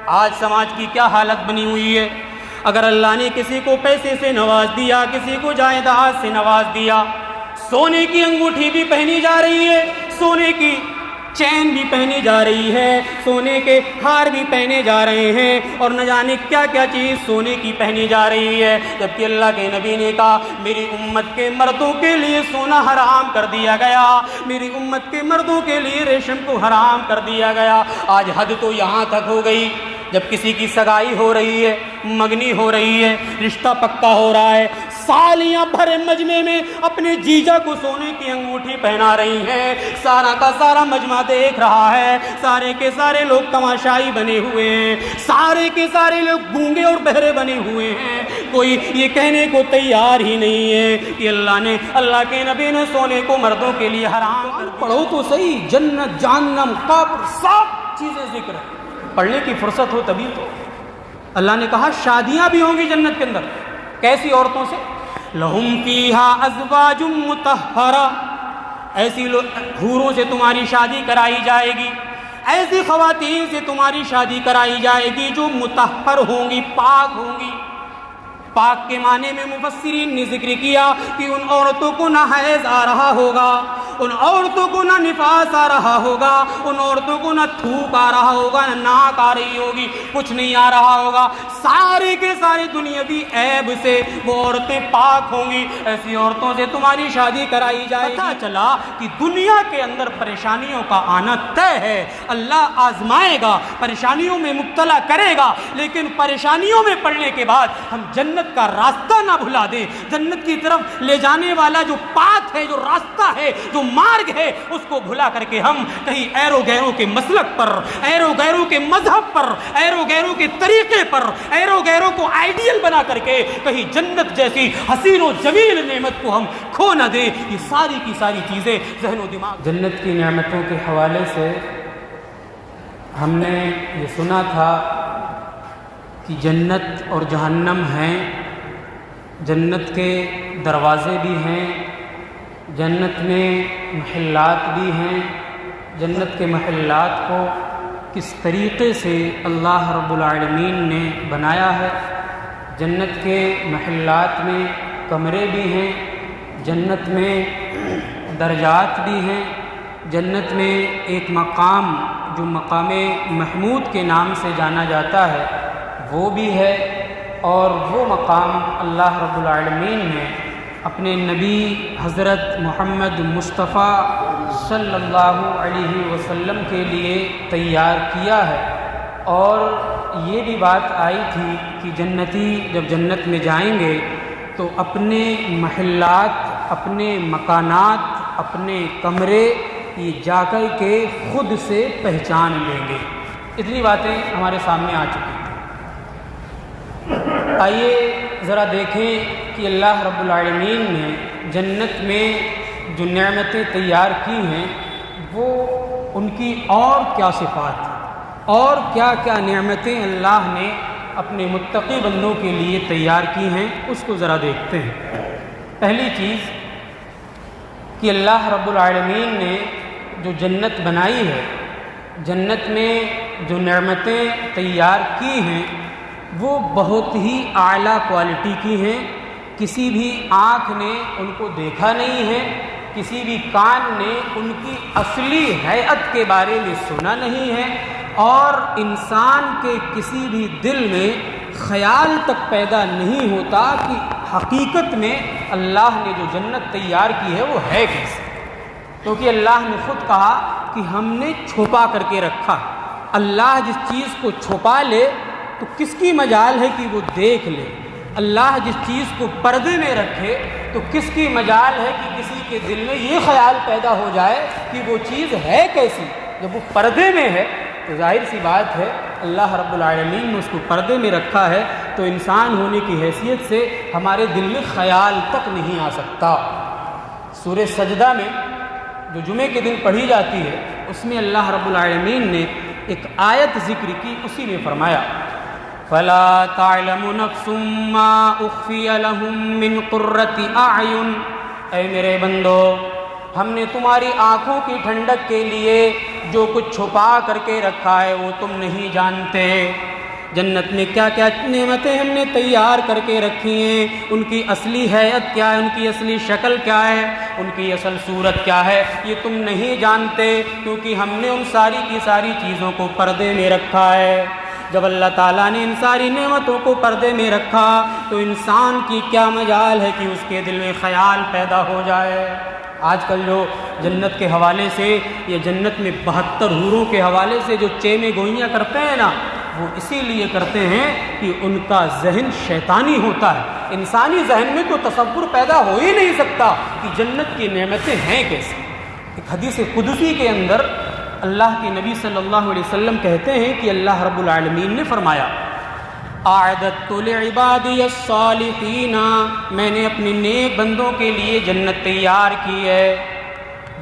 آج سماج کی کیا حالت بنی ہوئی ہے. اگر اللہ نے کسی کو پیسے سے نواز دیا, کسی کو جائیداد سے نواز دیا, سونے کی انگوٹھی بھی پہنی جا رہی ہے, سونے کی چین بھی پہنی جا رہی ہے, سونے کے ہار بھی پہنے جا رہے ہیں, اور نہ جانے کیا کیا چیز سونے کی پہنی جا رہی ہے, جبکہ اللہ کے نبی نے کہا میری امت کے مردوں کے لیے سونا حرام کر دیا گیا, میری امت کے مردوں کے لیے ریشم کو حرام کر دیا گیا. آج حد تو یہاں تک ہو گئی, جب کسی کی سگائی ہو رہی ہے, منگنی ہو رہی ہے, رشتہ پکا ہو رہا ہے, سالیاں بھر مجمع میں اپنے جیجا کو سونے کی انگوٹھی پہنا رہی ہیں, سارا کا سارا مجمع دیکھ رہا ہے, سارے کے سارے لوگ تماشائی بنے ہوئے ہیں, سارے کے سارے لوگ گونگے اور بہرے بنے ہوئے ہیں, کوئی یہ کہنے کو تیار ہی نہیں ہے کہ اللہ کے نبی نے سونے کو مردوں کے لیے حرام کر دیا. پڑھو تو صحیح, جنت جہنم قبر سب چیزیں ذکر ہے, پڑھنے کی فرصت ہو تبھی تو. اللہ نے کہا شادیاں بھی ہوں گی جنت کے اندر. کیسی عورتوں سے؟ لہم فیہا ازواج مطہرہ, ایسی حوروں سے تمہاری شادی کرائی جائے گی, ایسی خواتین سے تمہاری شادی کرائی جائے گی جو مطہر ہوں گی, پاک ہوں گی. پاک کے معنی میں مفسرین نے ذکر کیا کہ ان عورتوں کو نہ حیض آ رہا ہوگا, ان عورتوں کو نہ نفاس آ رہا ہوگا, ان عورتوں کو نہ تھوک آ رہا ہوگا, نہ ناک آ رہی ہوگی, کچھ نہیں آ رہا ہوگا. سارے کے سارے دنیاوی عیب سے وہ عورتیں پاک ہوں گی. ایسی عورتوں سے تمہاری شادی کرائی جائے. پتہ چلا کہ دنیا کے اندر پریشانیوں کا آنا طے ہے. اللہ آزمائے گا, پریشانیوں میں مبتلا کرے گا, لیکن پریشانیوں میں پڑنے کے بعد ہم جنت کا راستہ نہ بھلا دیں. جنت کی طرف لے جانے والا جو پاتھ ہے, جو راستہ ہے, جو مارگ ہے, اس کو بھلا کر کے ہم کہیں ایرو گیرو کے مسلک پر, ایرو گیرو کے مذہب پر, ایرو گیرو کے طریقے پر, ایرو گیرو کو آئیڈیل بنا کر کے کہیں جنت جیسی حسین و جمیل نعمت کو ہم کھو نہ دیں. یہ ساری کی ساری چیزیں ذہن و دماغ. جنت کی نعمتوں کے حوالے سے ہم نے یہ سنا تھا کہ جنت اور جہنم ہیں, جنت کے دروازے بھی ہیں, جنت میں محلات بھی ہیں. جنت کے محلات کو کس طریقے سے اللہ رب العالمین نے بنایا ہے. جنت کے محلات میں کمرے بھی ہیں, جنت میں درجات بھی ہیں, جنت میں ایک مقام جو مقام محمود کے نام سے جانا جاتا ہے وہ بھی ہے. اور وہ مقام اللہ رب العالمین نے اپنے نبی حضرت محمد مصطفیٰ صلی اللہ علیہ وسلم کے لیے تیار کیا ہے. اور یہ بھی بات آئی تھی کہ جنتی جب جنت میں جائیں گے تو اپنے محلات, اپنے مکانات, اپنے کمرے یہ جا کر کے خود سے پہچان لیں گے. اتنی باتیں ہمارے سامنے آ چکی ہیں. آئیے ذرا دیکھیں کہ اللہ رب العالمین نے جنت میں جو نعمتیں تیار کی ہیں وہ ان کی اور کیا صفات ہیں, اور کیا کیا نعمتیں اللہ نے اپنے متقی بندوں کے لیے تیار کی ہیں, اس کو ذرا دیکھتے ہیں. پہلی چیز کہ اللہ رب العالمین نے جو جنت بنائی ہے, جنت میں جو نعمتیں تیار کی ہیں وہ بہت ہی اعلیٰ کوالٹی کی ہیں. کسی بھی آنکھ نے ان کو دیکھا نہیں ہے, کسی بھی کان نے ان کی اصلی ہیئت کے بارے میں سنا نہیں ہے, اور انسان کے کسی بھی دل میں خیال تک پیدا نہیں ہوتا کہ حقیقت میں اللہ نے جو جنت تیار کی ہے وہ ہے کیسے. کیونکہ اللہ نے خود کہا کہ ہم نے چھپا کر کے رکھا. اللہ جس چیز کو چھپا لے تو کس کی مجال ہے کہ وہ دیکھ لے. اللہ جس چیز کو پردے میں رکھے تو کس کی مجال ہے کہ کسی کے دل میں یہ خیال پیدا ہو جائے کہ وہ چیز ہے کیسی. جب وہ پردے میں ہے تو ظاہر سی بات ہے اللہ رب العالمین نے اس کو پردے میں رکھا ہے, تو انسان ہونے کی حیثیت سے ہمارے دل میں خیال تک نہیں آ سکتا. سورہ سجدہ میں جو جمعے کے دن پڑھی جاتی ہے اس میں اللہ رب العالمین نے ایک آیت ذکر کی, اسی میں فرمایا فَلَا تَعْلَمُ نَفْسٌ مَّا أُخْفِيَ لَهُم مِّن قُرَّةِ أَعْيُنٍ. اے میرے بندو, ہم نے تمہاری آنکھوں کی ٹھنڈک کے لیے جو کچھ چھپا کر کے رکھا ہے وہ تم نہیں جانتے. جنت میں کیا کیا نعمتیں ہم نے تیار کر کے رکھی ہیں، ان کی اصلی ہیئت کیا ہے، ان کی اصلی شکل کیا ہے، ان کی اصل صورت کیا ہے، یہ تم نہیں جانتے، کیونکہ ہم نے ان ساری کی ساری چیزوں کو پردے میں رکھا ہے۔ جب اللہ تعالیٰ نے ان ساری نعمتوں کو پردے میں رکھا تو انسان کی کیا مجال ہے کہ اس کے دل میں خیال پیدا ہو جائے۔ آج کل جو جنت کے حوالے سے یا جنت میں 72 حوروں کے حوالے سے جو چیمے گوئیاں کرتے ہیں نا، وہ اسی لیے کرتے ہیں کہ ان کا ذہن شیطانی ہوتا ہے۔ انسانی ذہن میں تو تصور پیدا ہو ہی نہیں سکتا کہ جنت کی نعمتیں ہیں کیسے۔ ایک حدیث قدسی کے اندر اللہ کے نبی صلی اللہ علیہ وسلم کہتے ہیں کہ اللہ رب العالمین نے فرمایا، اعددت لعبادی الصالحین، میں نے اپنے نیک بندوں کے لیے جنت تیار کی ہے۔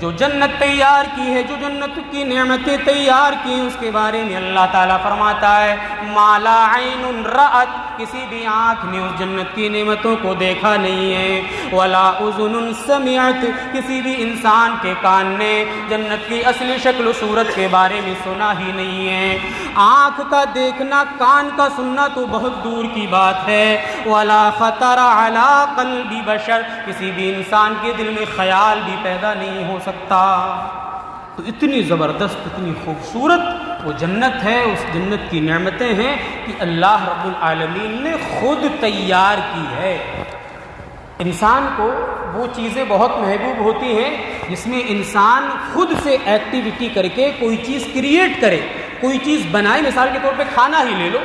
جو جنت تیار کی ہے، جو جنت کی نعمتیں تیار کی ہیں، اس کے بارے میں اللہ تعالیٰ فرماتا ہے، ما لا عین رأت، کسی بھی آنکھ نے اس جنت کی نعمتوں کو دیکھا نہیں ہے، ولا اذن سمعت، کسی بھی انسان کے کان نے جنت کی اصلی شکل و صورت کے بارے میں سنا ہی نہیں ہے۔ آنکھ کا دیکھنا، کان کا سننا تو بہت دور کی بات ہے، ولا خطر علی قلب بشر، کسی بھی انسان کے دل میں خیال بھی پیدا نہیں ہو سکتا۔ تو اتنی زبردست، اتنی خوبصورت وہ جنت ہے، اس جنت کی نعمتیں ہیں کہ اللہ رب العالمین نے خود تیار کی ہے۔ انسان کو وہ چیزیں بہت محبوب ہوتی ہیں جس میں انسان خود سے ایکٹیویٹی کر کے کوئی چیز کریٹ کرے، کوئی چیز بنائے۔ مثال کے طور پہ کھانا ہی لے لو،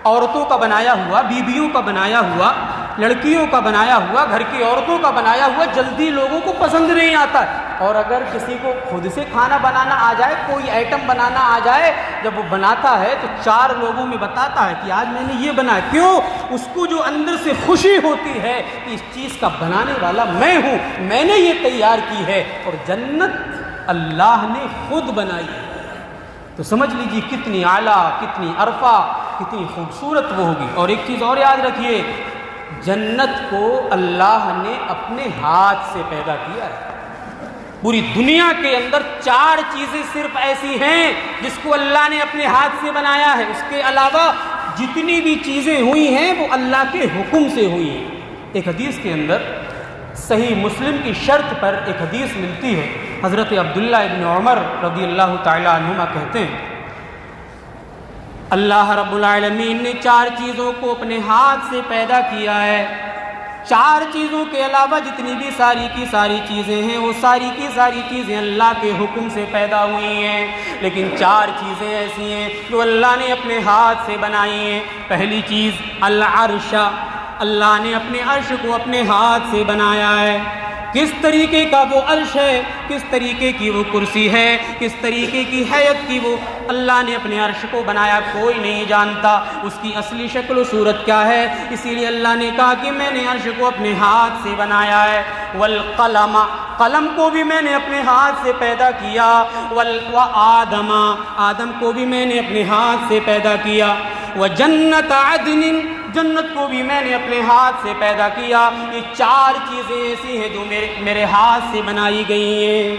عورتوں کا بنایا ہوا، بیویوں کا بنایا ہوا، لڑکیوں کا بنایا ہوا، گھر کی عورتوں کا بنایا ہوا جلدی لوگوں کو پسند نہیں آتا ہے۔ اور اگر کسی کو خود سے کھانا بنانا آ جائے، کوئی آئٹم بنانا آ جائے، جب وہ بناتا ہے تو 4 لوگوں میں بتاتا ہے کہ آج میں نے یہ بنایا۔ کیوں؟ اس کو جو اندر سے خوشی ہوتی ہے کہ اس چیز کا بنانے والا میں ہوں، میں نے یہ تیار کی ہے، اور جنت اللہ نے خود بنائی ہے۔ تو سمجھ لیجیے کتنی اعلیٰ، کتنی عرفہ، کتنی خوبصورت وہ ہوگی۔ اور ایک چیز اور یاد رکھیے، جنت کو اللہ نے اپنے ہاتھ سے پیدا کیا ہے۔ پوری دنیا کے اندر 4 چیزیں صرف ایسی ہیں جس کو اللہ نے اپنے ہاتھ سے بنایا ہے، اس کے علاوہ جتنی بھی چیزیں ہوئی ہیں وہ اللہ کے حکم سے ہوئی ہیں۔ ایک حدیث کے اندر صحیح مسلم کی شرط پر ایک حدیث ملتی ہے، حضرت عبداللہ ابن عمر رضی اللہ تعالیٰ عنہما کہتے ہیں، اللہ رب العالمین نے 4 چیزوں کو اپنے ہاتھ سے پیدا کیا ہے۔ 4 چیزوں کے علاوہ جتنی بھی ساری کی ساری چیزیں ہیں، وہ ساری کی ساری چیزیں اللہ کے حکم سے پیدا ہوئی ہیں، لیکن 4 چیزیں ایسی ہیں جو اللہ نے اپنے ہاتھ سے بنائی ہیں۔ پہلی چیز العرش، اللہ نے اپنے عرش کو اپنے ہاتھ سے بنایا ہے۔ کس طریقے کا وہ عرش ہے، کس طریقے کی وہ کرسی ہے، کس طریقے کی حیت کی وہ اللہ نے اپنے عرش کو بنایا، کوئی نہیں جانتا اس کی اصلی شکل و صورت کیا ہے۔ اسی لیے اللہ نے کہا کہ میں نے عرش کو اپنے ہاتھ سے بنایا ہے۔ والقلم، قلم کو بھی میں نے اپنے ہاتھ سے پیدا کیا۔ وآدم، آدم کو بھی میں نے اپنے ہاتھ سے پیدا کیا۔ وجنت عدن، جنت کو بھی میں نے اپنے ہاتھ سے پیدا کیا۔ یہ 4 چیزیں ایسی ہیں جو میرے ہاتھ سے بنائی گئی ہیں۔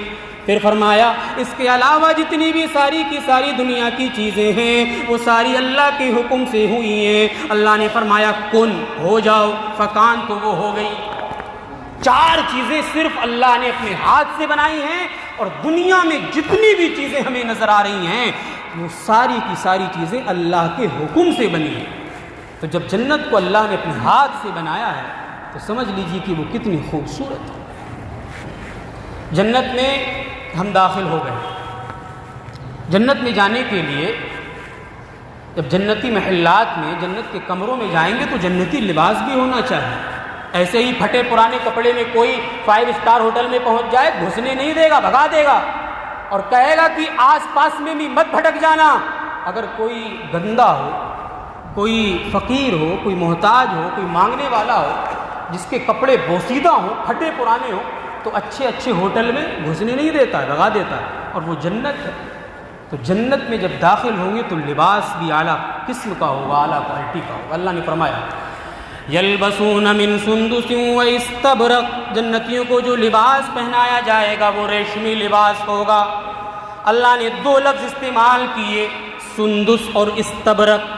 پھر فرمایا اس کے علاوہ جتنی بھی ساری کی ساری دنیا کی چیزیں ہیں وہ ساری اللہ کے حکم سے ہوئی ہیں۔ اللہ نے فرمایا کن، ہو جاؤ، فکان، تو وہ ہو گئی۔ 4 چیزیں صرف اللہ نے اپنے ہاتھ سے بنائی ہیں، اور دنیا میں جتنی بھی چیزیں ہمیں نظر آ رہی ہیں وہ ساری کی ساری چیزیں اللہ کے حکم سے بنی ہیں۔ تو جب جنت کو اللہ نے اپنے ہاتھ سے بنایا ہے تو سمجھ لیجیے کہ وہ کتنی خوبصورت ہے۔ جنت میں ہم داخل ہو گئے۔ جنت میں جانے کے لیے جب جنتی محلات میں، جنت کے کمروں میں جائیں گے تو جنتی لباس بھی ہونا چاہیے۔ ایسے ہی پھٹے پرانے کپڑے میں کوئی 5 اسٹار ہوٹل میں پہنچ جائے، گھسنے نہیں دے گا، بھگا دے گا اور کہے گا کہ آس پاس میں بھی مت بھٹک جانا۔ اگر کوئی گندا ہو، کوئی فقیر ہو، کوئی محتاج ہو، کوئی مانگنے والا ہو، جس کے کپڑے بوسیدہ ہوں، پھٹے پرانے ہوں، تو اچھے اچھے ہوٹل میں گھسنے نہیں دیتا ہے، بھگا دیتا ہے۔ اور وہ جنت ہے۔ تو جنت میں جب داخل ہوں گے تو لباس بھی اعلیٰ قسم کا ہوگا، اعلیٰ کوالٹی کا ہوگا۔ اللہ نے فرمایا یلبسون من سندس و استبرق، جنتیوں کو جو لباس پہنایا جائے گا وہ ریشمی لباس ہوگا۔ اللہ نے 2 لفظ استعمال کیے، سندس اور استبرق۔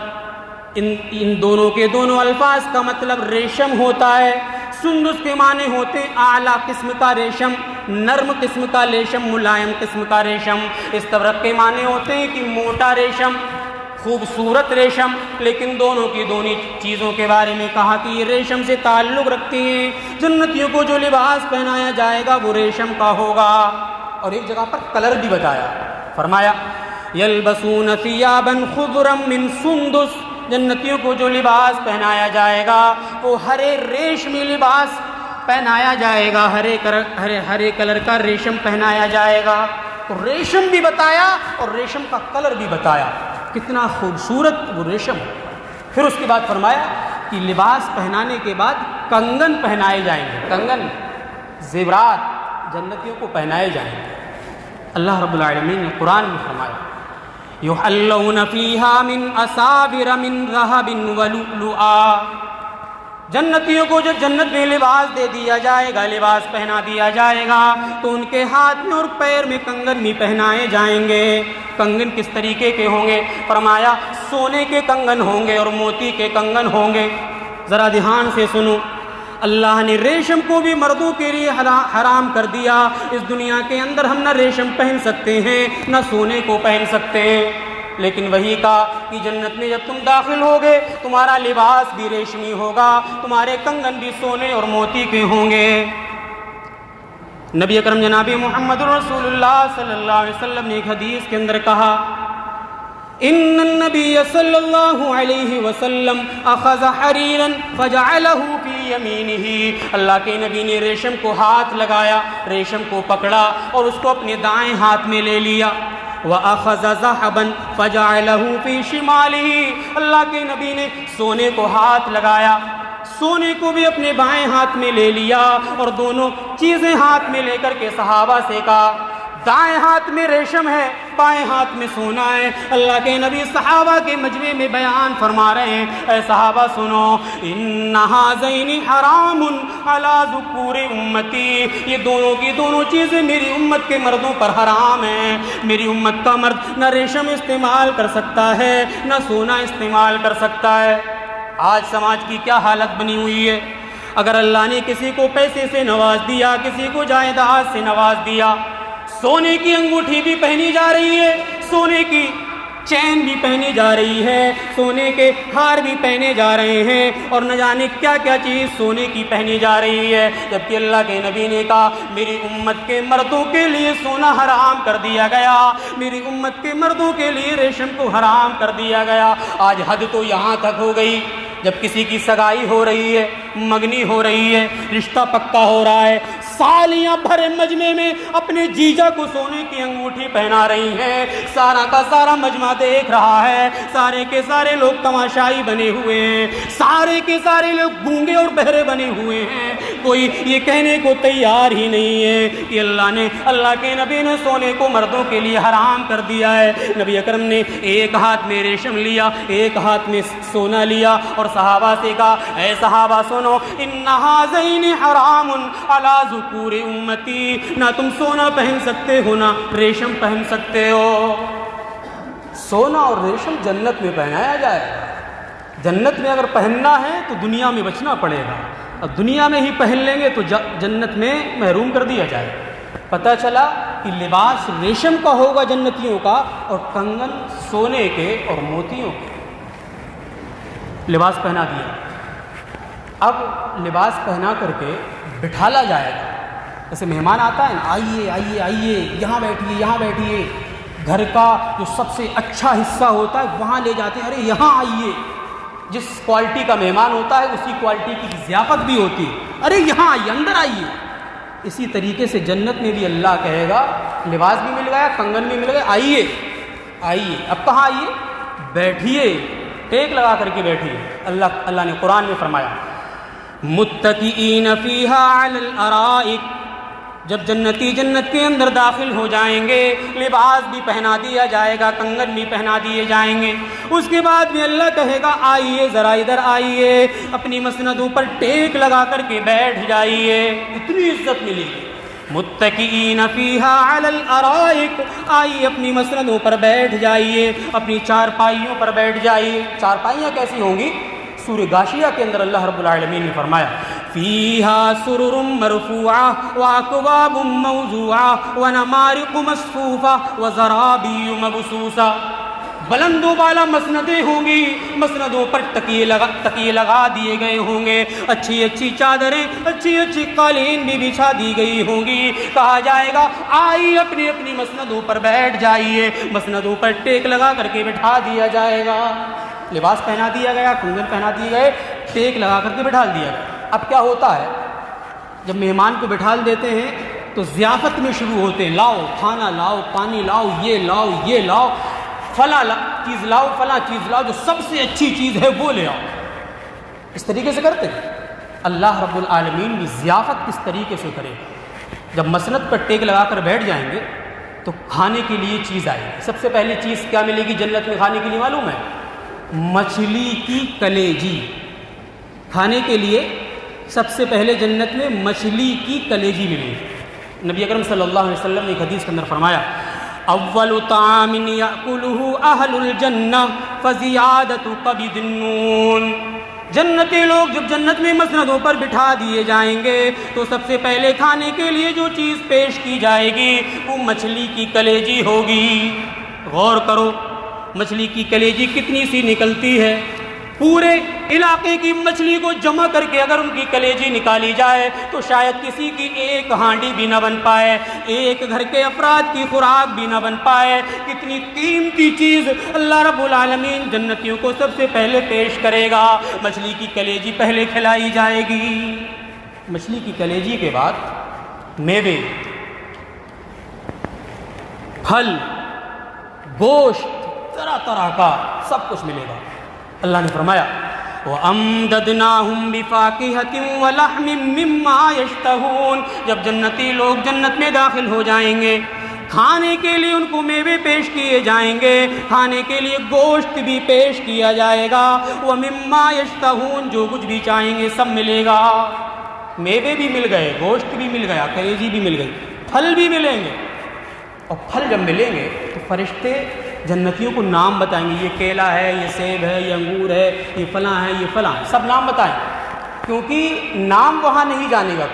ان دونوں کے دونوں الفاظ کا مطلب ریشم ہوتا ہے۔ سندس کے معنی ہوتے ہیں اعلیٰ قسم کا ریشم، نرم قسم کا ریشم، ملائم قسم کا ریشم۔ استبرق کے معنی ہوتے ہیں کہ موٹا ریشم، خوبصورت ریشم۔ لیکن دونوں کی دونوں چیزوں کے بارے میں کہا کہ یہ ریشم سے تعلق رکھتی ہیں۔ جنتیوں کو جو لباس پہنایا جائے گا وہ ریشم کا ہوگا۔ اور ایک جگہ پر کلر بھی بتایا، فرمایا یلبسون ثیابا خضرا من سندس، جنتیوں کو جو لباس پہنایا جائے گا وہ ہرے ریشمی لباس پہنایا جائے گا، ہرے کلر کا ریشم پہنایا جائے گا۔ تو ریشم بھی بتایا اور ریشم کا کلر بھی بتایا، کتنا خوبصورت وہ ریشم۔ پھر اس کے بعد فرمایا کہ لباس پہنانے کے بعد کنگن پہنائے جائیں گے، کنگن زیورات جنتیوں کو پہنائے جائیں گے۔ اللہ رب العالمین نے قرآن میں فرمایا یحلون فیہا من اساور من ذہب ولؤلؤا، جنتیوں کو جو جنت میں لباس دے دیا جائے گا، لباس پہنا دیا جائے گا، تو ان کے ہاتھ میں اور پیر میں کنگن بھی پہنائے جائیں گے۔ کنگن کس طریقے کے ہوں گے؟ فرمایا سونے کے کنگن ہوں گے اور موتی کے کنگن ہوں گے۔ ذرا دھیان سے سنو، اللہ نے ریشم کو بھی مردوں کے لیے حرام کر دیا۔ اس دنیا کے اندر ہم نہ ریشم پہن سکتے ہیں نہ سونے کو پہن سکتے ہیں، لیکن وہی کہا کہ جنت میں جب تم داخل ہوگے تمہارا لباس بھی ریشمی ہوگا، تمہارے کنگن بھی سونے اور موتی کے ہوں گے۔ نبی اکرم جناب محمد رسول اللہ صلی اللہ علیہ وسلم نے ایک حدیث کے اندر کہا ان النبی صلی اللہ علیہ وسلم اخذ حریرا فجعله فی یمینہ، اللہ کے نبی نے ریشم کو ہاتھ لگایا، ریشم کو پکڑا اور اس کو اپنے دائیں ہاتھ میں لے لیا۔ وَأَخَذَ ذَهَبًا فَجَعَلَهُ فِي شِمَالِهِ، اللہ کے نبی نے سونے کو ہاتھ لگایا، سونے کو بھی اپنے بائیں ہاتھ میں لے لیا اور دونوں چیزیں ہاتھ میں لے کر کے صحابہ سے کہا دائیں ہاتھ میں ریشم ہے، بائیں ہاتھ میں سونا ہے۔ اللہ کے نبی صحابہ کے مجمع میں بیان فرما رہے ہیں، اے صحابہ سنو، ان ھذین حرام علی ذکور امتی، یہ دونوں کی دونوں چیزیں میری امت کے مردوں پر حرام ہیں۔ میری امت کا مرد نہ ریشم استعمال کر سکتا ہے نہ سونا استعمال کر سکتا ہے۔ آج سماج کی کیا حالت بنی ہوئی ہے؟ اگر اللہ نے کسی کو پیسے سے نواز دیا، کسی کو جائیداد سے نواز دیا، سونے کی انگوٹھی بھی پہنی جا رہی ہے، سونے کی چین بھی پہنی جا رہی ہے، سونے کے ہار بھی پہنے جا رہے ہیں، اور نہ جانے کیا کیا چیز سونے کی پہنی جا رہی ہے، جبکہ اللہ کے نبی نے کہا میری امت کے مردوں کے لیے سونا حرام کر دیا گیا، میری امت کے مردوں کے لیے ریشم کو حرام کر دیا گیا۔ آج حد تو یہاں تک ہو گئی، جب کسی کی سگائی ہو رہی ہے، منگنی ہو رہی ہے، رشتہ پکا ہو رہا ہے، سالیاں بھرے مجمع میں اپنے جیجا کو سونے کی انگوٹھی پہنا رہی ہیں، سارا کا سارا مجمع دیکھ رہا ہے، سارے کے سارے لوگ تماشائی بنے ہوئے ہیں، سارے کے سارے لوگ گونگے اور بہرے بنے ہوئے ہیں، کوئی یہ کہنے کو تیار ہی نہیں ہے کہ اللہ کے نبی نے سونے کو مردوں کے لیے حرام کر دیا ہے۔ نبی اکرم نے ایک ہاتھ میں ریشم لیا، ایک ہاتھ میں سونا لیا اور صحابہ سے کہا اے صحابہ سنو، ان ھذین حرام علی ذکور امتی، نہ تم سونا پہن سکتے ہو نہ ریشم پہن سکتے ہو۔ سونا اور ریشم جنت میں پہنایا جائے گا۔ جنت میں اگر پہننا ہے تو دنیا میں بچنا پڑے گا، اور دنیا میں ہی پہن لیں گے تو جنت میں محروم کر دیا جائے گا۔ پتہ چلا کہ لباس ریشم کا ہوگا جنتیوں کا، اور کنگن سونے کے اور موتیوں کے۔ لباس پہنا دیا، اب لباس پہنا کر کے بٹھالا جائے گا۔ جیسے مہمان آتا ہے نا، آئیے آئیے آئیے، یہاں بیٹھیے یہاں بیٹھیے، گھر کا جو سب سے اچھا حصہ ہوتا ہے وہاں لے جاتے ہیں، ارے یہاں آئیے۔ جس کوالٹی کا مہمان ہوتا ہے اسی کوالٹی کی ضیافت بھی ہوتی ہے، ارے یہاں آئیے، اندر آئیے۔ اسی طریقے سے جنت میں بھی اللہ کہے گا لباس بھی مل گیا، کنگن بھی مل گیا، آئیے آئیے۔ اب کہاں آئیے؟ بیٹھیے، ٹیک لگا کر کے بیٹھیے۔ اللہ نے قرآن میں فرمایا متکئین فیہا علی الارائک، جب جنتی جنت کے اندر داخل ہو جائیں گے لباس بھی پہنا دیا جائے گا، کنگن بھی پہنا دیے جائیں گے۔ اس کے بعد بھی اللہ کہے گا آئیے ذرا ادھر آئیے، اپنی مسندوں پر ٹیک لگا کر کے بیٹھ جائیے۔ اتنی عزت ملے گی، متکئین فیہا علی الارائک، آئیے اپنی مسندوں پر بیٹھ جائیے، اپنی چارپائیوں پر بیٹھ جائیے۔ چارپائیاں کیسی ہوں گی؟ سورہ غاشیہ کے اندر اللہ رب العالمین نے فرمایا فیہا سرر مرفوعہ واکواب موضوعہ ونمارق مصفوفہ وزرابی مبثوثہ، بلند و بالا مسندیں ہوں گی، مسندوں پر تکیے لگا دیے گئے ہوں گے، اچھی اچھی چادریں، اچھی اچھی قالین بھی بچھا دی گئی ہوں گی۔ کہا جائے گا آئیے اپنی اپنی مسندوں پر بیٹھ جائیے، مسندوں پر ٹیک لگا کر کے بٹھا دیا جائے گا، لباس پہنا دیا گیا، کنگن پہنا دیے گئے، ٹیک لگا کر کے بٹھا دیا گیا۔ اب کیا ہوتا ہے جب مہمان کو بٹھا دیتے ہیں تو ضیافت میں شروع ہوتے ہیں، لاؤ کھانا لاؤ، پانی لاؤ، یہ لاؤ، یہ لاؤ، فلاں چیز لاؤ، فلاں چیز لاؤ، جو سب سے اچھی چیز ہے وہ لے آؤ۔ اس طریقے سے کرتے ہیں۔ اللہ رب العالمین بھی ضیافت کس طریقے سے کرے گا؟ جب مسند پر ٹیک لگا کر بیٹھ جائیں گے تو کھانے کے لیے چیز آئے گی۔ سب سے پہلی چیز کیا ملے گی جنت میں کھانے کے لیے معلوم ہے؟ مچھلی کی کلیجی۔ کھانے کے لیے سب سے پہلے جنت میں مچھلی کی کلیجی ملے گی۔ نبی اکرم صلی اللہ علیہ وسلم نے ایک حدیث کے اندر فرمایا اول طعام یأکلہ اہل الجنہ فزیادۃ قبض النون، جنتی لوگ جب جنت میں مسندوں پر بٹھا دیے جائیں گے تو سب سے پہلے کھانے کے لیے جو چیز پیش کی جائے گی وہ مچھلی کی کلیجی ہوگی۔ غور کرو مچھلی کی کلیجی کتنی سی نکلتی ہے، پورے علاقے کی مچھلی کو جمع کر کے اگر ان کی کلیجی نکالی جائے تو شاید کسی کی ایک ہانڈی بھی نہ بن پائے، ایک گھر کے افراد کی خوراک بھی نہ بن پائے۔ کتنی قیمتی چیز اللہ رب العالمین جنتیوں کو سب سے پہلے پیش کرے گا، مچھلی کی کلیجی پہلے کھلائی جائے گی۔ مچھلی کی کلیجی کے بعد میوے، پھل، گوشت، طرح طرح کا سب کچھ ملے گا۔ اللہ نے فرمایا وَأَمْدَدْنَاهُمْ بِفَاكِهَةٍ وَلَحْمٍ مِّمَّا يَشْتَهُونَ، جب جنتی لوگ جنت میں داخل ہو جائیں گے کھانے کے لیے ان کو میوے پیش کیے جائیں گے، کھانے کے لیے گوشت بھی پیش کیا جائے گا، وَمِمَّا يَشْتَهُونَ جو کچھ بھی چاہیں گے سب ملے گا۔ میوے بھی مل گئے، گوشت بھی مل گیا، کلیجی بھی مل گئی، پھل بھی ملیں گے۔ اور پھل جب ملیں گے تو فرشتے جنتیوں کو نام بتائیں گے، یہ کیلا ہے، یہ سیب ہے، یہ انگور ہے، یہ فلاں ہے، یہ فلاں، سب نام بتائیں، کیونکہ نام وہاں نہیں جانے گا۔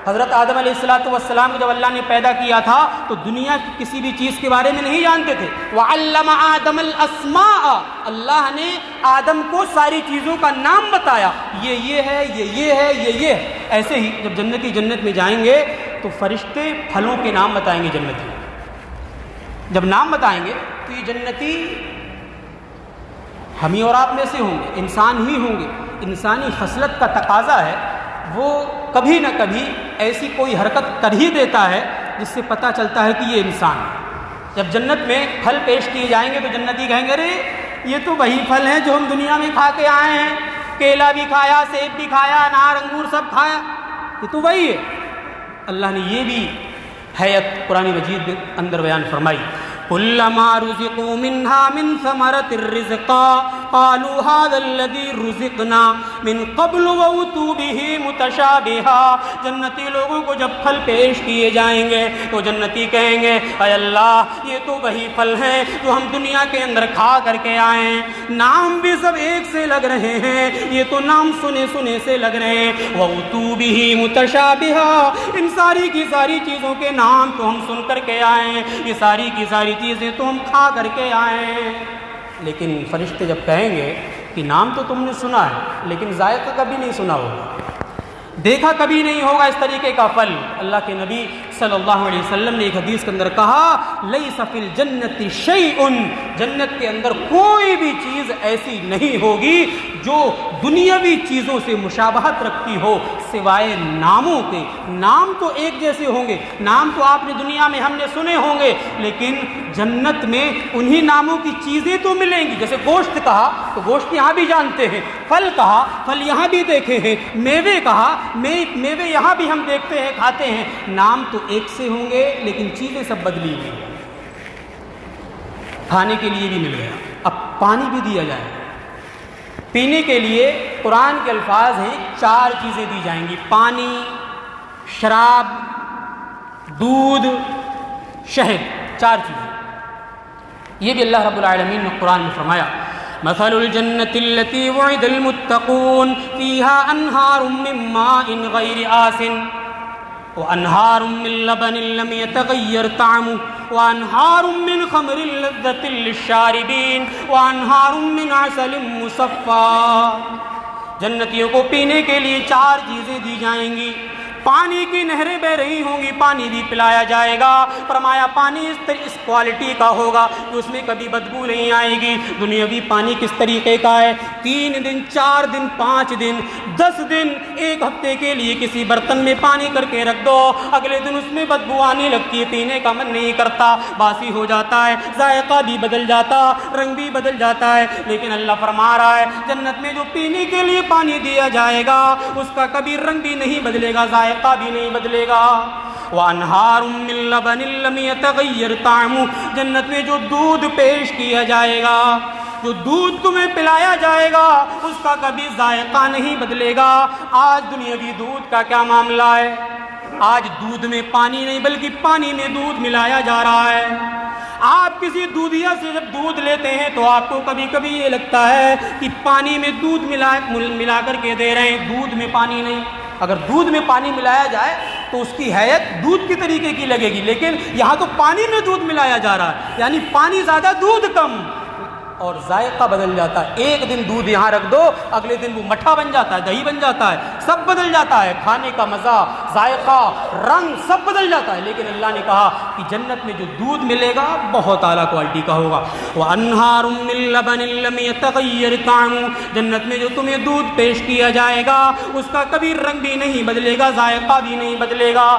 حضرت آدم علیہ السلام کو جب اللہ نے پیدا کیا تھا تو دنیا کی کسی بھی چیز کے بارے میں نہیں جانتے تھے۔ وَعَلَّمَ آدَمَ الْأَسْمَاءَ، اللہ نے آدم کو ساری چیزوں کا نام بتایا، یہ ہے، یہ ہے، یہ ہے۔ ایسے ہی جب جنتی جنت میں جائیں گے تو فرشتے پھلوں کے نام بتائیں گے جنتی، جب نام بتائیں گے تو یہ جنتی ہم ہی اور آپ میں سے ہوں گے، انسان ہی ہوں گے۔ انسانی خصلت کا تقاضا ہے، وہ کبھی نہ کبھی ایسی کوئی حرکت کر ہی دیتا ہے جس سے پتہ چلتا ہے کہ یہ انسان ہے۔ جب جنت میں پھل پیش کیے جائیں گے تو جنتی کہیں گے ارے یہ تو وہی پھل ہیں جو ہم دنیا میں کھا کے آئے ہیں، کیلا بھی کھایا، سیب بھی کھایا، انار، انگور سب کھایا، یہ تو وہی ہے۔ اللہ نے یہ بھی حیت قرآن مجید کے اندر بیان فرمائی کلما رزقوا منها من ثمرة الرزقا قالوا هذا الذي رزقنا من قبل وأتوا به متشابها، جنتی لوگوں کو جب پھل پیش کیے جائیں گے تو جنتی کہیں گے اے اللہ یہ تو وہی پھل ہیں جو ہم دنیا کے اندر کھا کر کے آئے ہیں، نام بھی سب ایک سے لگ رہے ہیں، یہ تو نام سنے سنے سے لگ رہے ہیں۔ وأتوا به متشابها، ان ساری کی ساری چیزوں کے نام تو ہم سن کر کے آئے ہیں، یہ ساری کی ساری چیزیں تو ہم کھا کر کے آئے ہیں۔ لیکن فرشتے جب کہیں گے کہ نام تو تم نے سنا ہے لیکن ذائقہ کبھی نہیں سنا ہوگا، دیکھا کبھی نہیں ہوگا اس طریقے کا پھل۔ اللہ کے نبی صلی اللہ علیہ وسلم نے ایک حدیث کے اندر کہا لیس فی الجنت شیء، جنت کے اندر کوئی بھی چیز ایسی نہیں ہوگی جو دنیاوی چیزوں سے مشابہت رکھتی ہو سوائے ناموں کے۔ نام تو ایک جیسے ہوں گے، نام تو آپ نے دنیا میں ہم نے سنے ہوں گے، لیکن جنت میں انہی ناموں کی چیزیں تو ملیں گی۔ جیسے گوشت کہا تو گوشت یہاں بھی جانتے ہیں، پھل کہا پھل یہاں بھی دیکھے ہیں، میوے کہا میوے یہاں بھی ہم دیکھتے ہیں کھاتے ہیں، نام تو ایک سے ہوں گے لیکن چیزیں سب بدلی ہوئی۔ کھانے کے لیے بھی مل گیا، اب پانی بھی دیا جائے گا۔ پینے کے لیے قرآن کے الفاظ ہیں 4 چیزیں دی جائیں گی، پانی، شراب، دودھ، شہد، 4 چیزیں. یہ بھی اللہ رب العالمین نے قرآن میں فرمایا مثل الجنة التي وعد المتقون فيها أنهار من ماء غير آسن وأنهار من لبن لم يتغير طعمه وأنهار من خمر لذة للشاربين وأنهار من عسل مصفى. جنتیوں کو پینے کے لیے 4 چیزیں دی جائیں گی. پانی کی نہریں بہ رہی ہوں گی، پانی بھی پلایا جائے گا. فرمایا پانی اس کوالٹی کا ہوگا کہ اس میں کبھی بدبو نہیں آئے گی. دنیاوی پانی کس طریقے کا ہے؟ 3 دن 4 دن 5 دن 10 دن 1 ہفتے کے لیے کسی برتن میں پانی کر کے رکھ دو، اگلے دن اس میں بدبو آنے لگتی ہے، پینے کا من نہیں کرتا، باسی ہو جاتا ہے، ذائقہ بھی بدل جاتا، رنگ بھی بدل جاتا ہے. لیکن اللہ فرما رہا ہے جنت میں جو پینے کے لیے پانی دیا جائے گا اس کا کبھی رنگ بھی نہیں بدلے گا، ذائقہ بھی نہیں بدلے گا. وَأَنْهَارٌ مِّن لَبَنٍ لَّمْ يَتَغَيَّرْ طَعْمُهُ. جنت میں جو دودھ پیش کیا جائے گا، جو دودھ تمہیں پلایا جائے گا اس کا کبھی ذائقہ نہیں بدلے گا. آج دنیاوی دودھ کا کیا معاملہ ہے؟ آج دودھ میں پانی نہیں بلکہ پانی میں دودھ ملایا جا رہا ہے. آپ کسی دودھیا سے جب دودھ لیتے ہیں تو آپ کو کبھی کبھی یہ لگتا ہے کہ پانی میں دودھ ملا کر کے دے رہے ہیں، دودھ میں پانی نہیں. اگر دودھ میں پانی ملایا جائے تو اس کی حیت دودھ کی طریقے کی لگے گی، لیکن یہاں تو پانی میں دودھ ملایا جا رہا ہے، یعنی پانی زیادہ دودھ کم، اور ذائقہ بدل جاتا ہے. 1 دن دودھ یہاں رکھ دو، اگلے دن وہ مٹھا بن جاتا ہے، دہی بن جاتا ہے، سب بدل جاتا ہے، کھانے کا مزہ، ذائقہ، رنگ سب بدل جاتا ہے. لیکن اللہ نے کہا کہ جنت میں جو دودھ ملے گا بہت اعلیٰ کوالٹی کا ہوگا. وَأَنْهَارٌ مِّن لَبَنٍ لَّمْ يَتَغَيَّرْ طَعْمُهُ. جنت میں جو تمہیں دودھ پیش کیا جائے گا اس کا کبھی رنگ بھی نہیں بدلے گا، ذائقہ بھی نہیں بدلے گا.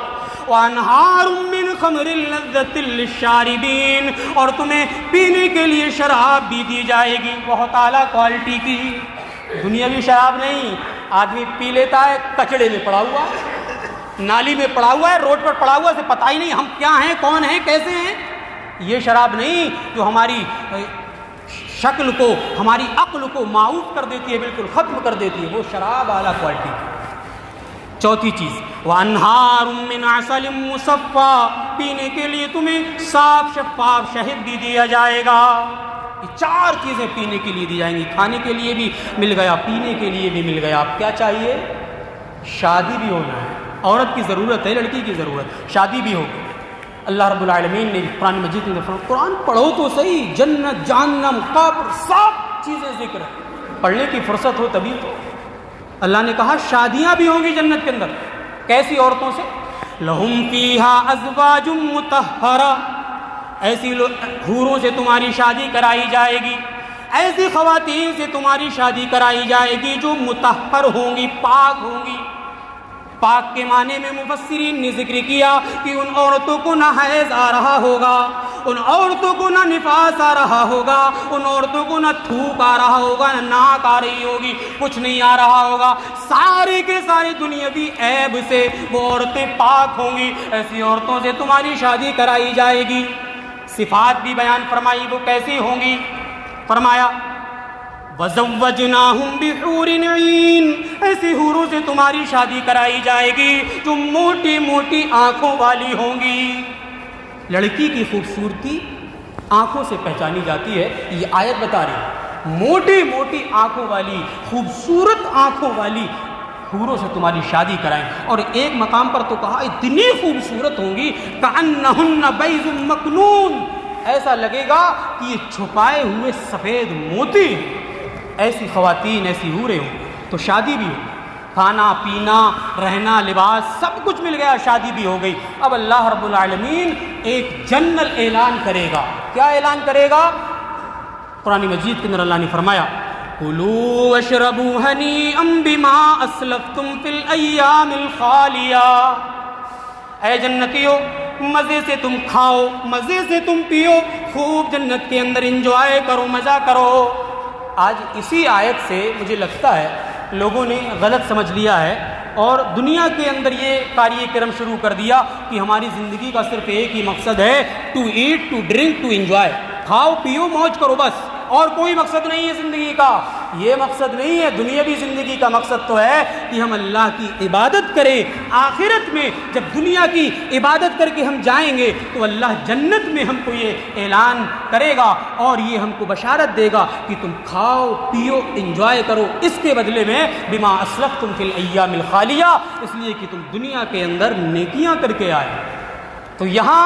وَأَنْهَارٌ مِّن خَمْرٍ لَذَّةٍ لِّلشَّارِبِينَ. اور تمہیں پینے کے لیے شراب بھی دی جائے گی بہت اعلیٰ کوالٹی کی. دنیاوی شراب نہیں، آدمی پی لیتا ہے کچڑے میں پڑا ہوا ہے، نالی میں پڑا ہوا ہے، روڈ پر پڑا ہوا ہے، اسے پتہ ہی نہیں ہم کیا ہیں، کون ہیں، کیسے ہیں. یہ شراب نہیں جو ہماری شکل کو، ہماری عقل کو معوف کر دیتی ہے، بالکل ختم کر دیتی ہے، وہ شراب اعلیٰ کوالٹی کی. 4تھی چیز وَأَنْهَارٌ مِّنْ عَسَلٍ مُّصَفًّى. پینے کے لیے تمہیں صاف شفاف شہد بھی دیا جائے گا. یہ 4 چیزیں پینے کے لیے دی جائیں گی. کھانے کے لیے بھی مل گیا، پینے کے لیے بھی مل گیا. اب کیا چاہیے؟ شادی بھی ہونا ہے. عورت کی ضرورت ہے، لڑکی کی ضرورت، شادی بھی ہوگی. اللہ رب العالمین نے قرآن مجید میں فرمایا، قرآن پڑھو تو صحیح، جنت، جہنم، قبر، سب چیزیں ذکر ہے. پڑھنے کی فرصت ہو تبھی تو. اللہ نے کہا شادیاں بھی ہوں گی جنت کے اندر. کیسی عورتوں سے؟ لَهُمْ فِيهَا أَزْوَاجٌ مُطَهَّرَةٌ. ایسی حوروں سے تمہاری شادی کرائی جائے گی، ایسی خواتین سے تمہاری شادی کرائی جائے گی جو مطہر ہوں گی، پاک ہوں گی. پاک کے معنی میں مفسرین نے ذکر کیا کہ ان عورتوں کو نہ حیض آ رہا ہوگا، ان عورتوں کو نہ نفاس آ رہا ہوگا، ان عورتوں کو نہ تھوک آ رہا ہوگا، نہ ناک آ رہی ہوگی، کچھ نہیں آ رہا ہوگا. سارے کے سارے دنیاوی عیب سے وہ عورتیں پاک ہوں گی. ایسی عورتوں سے تمہاری شادی کرائی جائے گی. صفات بھی بیان فرمائی وہ کیسی ہوں گی. فرمایا وَزَوَّجْنَاهُمْ بِحُورٍ عِينٍ. ایسی حوروں سے تمہاری شادی کرائی جائے گی جو موٹی موٹی آنکھوں والی ہوں گی. لڑکی کی خوبصورتی آنکھوں سے پہچانی جاتی ہے، یہ آیت بتا رہی ہے. موٹی موٹی آنکھوں والی، خوبصورت آنکھوں والی حوروں سے تمہاری شادی کرائیں. اور ایک مقام پر تو کہا اتنی خوبصورت ہوں گی کأنہن بیض مکنون، ایسا لگے گا کہ یہ چھپائے ہوئے سفید موتی ہیں. ایسی خواتین، ایسی حوریں ہوں. تو شادی بھی ہو، کھانا پینا رہنا لباس سب کچھ مل گیا، شادی بھی ہو گئی. اب اللہ رب العالمین ایک جنرل اعلان کرے گا. کیا اعلان کرے گا؟ قرآن مجید کے اندر اللہ نے فرمایا کُلُوا وَاشْرَبُوا هَنِيئًا بِمَا أَسْلَفْتُمْ فِي الْأَيَّامِ الْخَالِيَةِ. اے جنتیوں، مزے سے تم کھاؤ، مزے سے تم پیو، خوب جنت کے اندر انجوائے کرو، مزہ کرو. آج اسی آیت سے مجھے لگتا ہے لوگوں نے غلط سمجھ لیا ہے اور دنیا کے اندر یہ کاریہ کرم شروع کر دیا کہ ہماری زندگی کا صرف ایک ہی مقصد ہے، to eat, to drink, to enjoy. کھاؤ پیو موج کرو، بس، اور کوئی مقصد نہیں ہے زندگی کا. یہ مقصد نہیں ہے. دنیاوی زندگی کا مقصد تو ہے کہ ہم اللہ کی عبادت کریں. آخرت میں جب دنیا کی عبادت کر کے ہم جائیں گے تو اللہ جنت میں ہم کو یہ اعلان کرے گا اور یہ ہم کو بشارت دے گا کہ تم کھاؤ پیو انجوائے کرو، اس کے بدلے میں بما اسلفتم فی الایام الخالیہ، اس لیے کہ تم دنیا کے اندر نیکیاں کر کے آئے. تو یہاں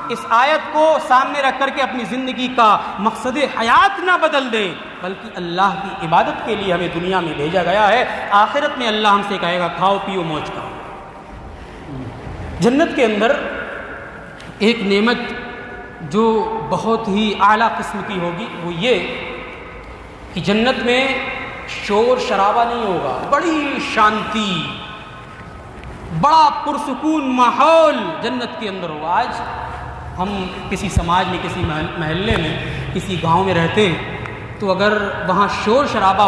اس آیت کو سامنے رکھ کر کے اپنی زندگی کا مقصد حیات نہ بدل دیں، بلکہ اللہ کی عبادت کے لیے ہمیں دنیا میں بھیجا گیا ہے. آخرت میں اللہ ہم سے کہے گا کھاؤ پیو موج کرو. جنت کے اندر ایک نعمت جو بہت ہی اعلیٰ قسم کی ہوگی وہ یہ کہ جنت میں شور شرابہ نہیں ہوگا، بڑی شانتی، بڑا پرسکون ماحول جنت کے اندر ہوگا. آج ہم کسی سماج میں، کسی محلے میں، کسی گاؤں میں رہتے ہیں تو اگر وہاں شور شرابہ